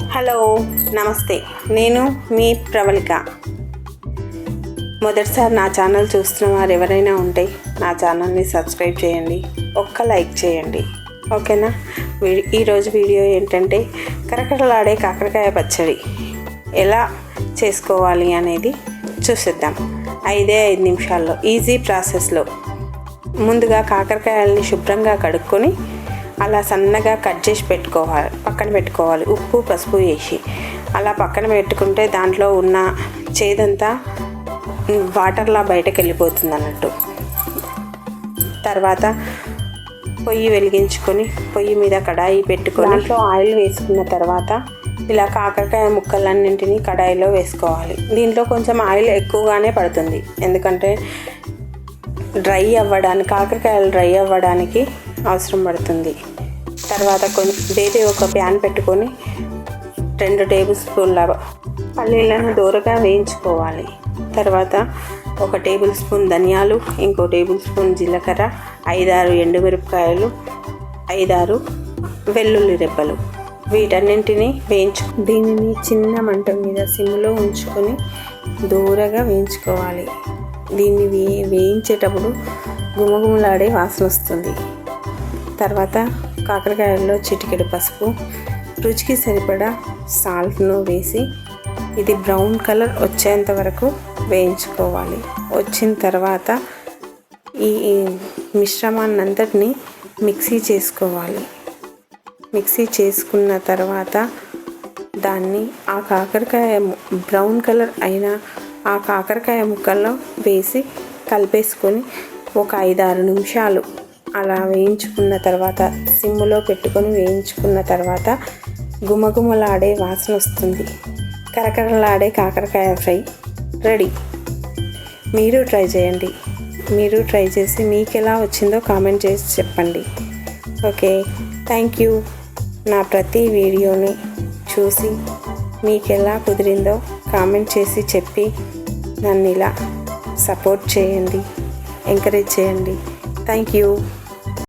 Hello నమస్తే, నేను మీ ప్రవళిక. మొదటిసారి నా ఛానల్ చూస్తున్న వారు ఎవరైనా ఉంటే నా ఛానల్ని సబ్స్క్రైబ్ చేయండి, ఒక్క లైక్ చేయండి, ఓకేనా. ఈరోజు వీడియో ఏంటంటే కరకరలాడే కాకరకాయ పచ్చడి ఎలా చేసుకోవాలి అనేది చూసేద్దాం. 5 నిమిషాల్లో ఈజీ ప్రాసెస్లో. ముందుగా కాకరకాయలని శుభ్రంగా కడుక్కొని అలా సన్నగా కట్ చేసి పక్కన పెట్టుకోవాలి. ఉప్పు పసుపు వేసి అలా పక్కన పెట్టుకుంటే దాంట్లో ఉన్న చేదంతా వాటర్లా బయటకు వెళ్ళిపోతుంది అన్నట్టు. తర్వాత పొయ్యి వెలిగించుకొని పొయ్యి మీద కడాయి పెట్టుకొని దాంట్లో ఆయిల్ వేసుకున్న తర్వాత ఇలా కాకరకాయ ముక్కలన్నింటినీ కడాయిలో వేసుకోవాలి. దీంట్లో కొంచెం ఆయిల్ ఎక్కువగానే పడుతుంది, ఎందుకంటే కాకరకాయలు డ్రై అవ్వడానికి అవసరం పడుతుంది. తర్వాత వేరే ఒక ప్యాన్ పెట్టుకొని 2 టేబుల్ స్పూన్ల పల్లీలను దూరగా వేయించుకోవాలి. తర్వాత 1 టేబుల్ స్పూన్ ధనియాలు, ఇంకో టేబుల్ స్పూన్ జీలకర్ర, 5-6 ఎండుమిరపకాయలు, 5-6 వెల్లుల్లి రెబ్బలు, వీటన్నింటినీ దీనిని చిన్న మంట మీద సిమ్లో ఉంచుకొని దూరగా వేయించుకోవాలి. దీన్ని వేయించేటప్పుడు గుమగుమలాడే వాసన వస్తుంది. తర్వాత కాకరకాయల్లో చిటికెడు పసుపు, రుచికి సరిపడా సాల్ట్ను వేసి ఇది బ్రౌన్ కలర్ వచ్చేంత వరకు వేయించుకోవాలి. వచ్చిన తర్వాత ఈ మిశ్రమాన్నంతటిని మిక్సీ చేసుకోవాలి. మిక్సీ చేసుకున్న తర్వాత దాన్ని ఆ కాకరకాయ బ్రౌన్ కలర్ అయిన ఆ కాకరకాయ ముక్కల్లో వేసి కలిపేసుకొని ఒక 5-6 నిమిషాలు అలా వేయించుకున్న తర్వాత సిమ్లో పెట్టుకొని వేయించుకున్న తర్వాత గుమగుమలాడే వాసన వస్తుంది. కరకరలాడే కాకరకాయ ఫ్రై రెడీ. మీరు ట్రై చేయండి. మీరు ట్రై చేసి మీకు ఎలా వచ్చిందో కామెంట్ చేసి చెప్పండి. Okay, thank you. నా ప్రతి వీడియోని చూసి మీకు ఎలా కుదిరిందో కామెంట్ చేసి చెప్పి నన్ను ఇలా సపోర్ట్ చేయండి, ఎంకరేజ్ చేయండి. Thank you.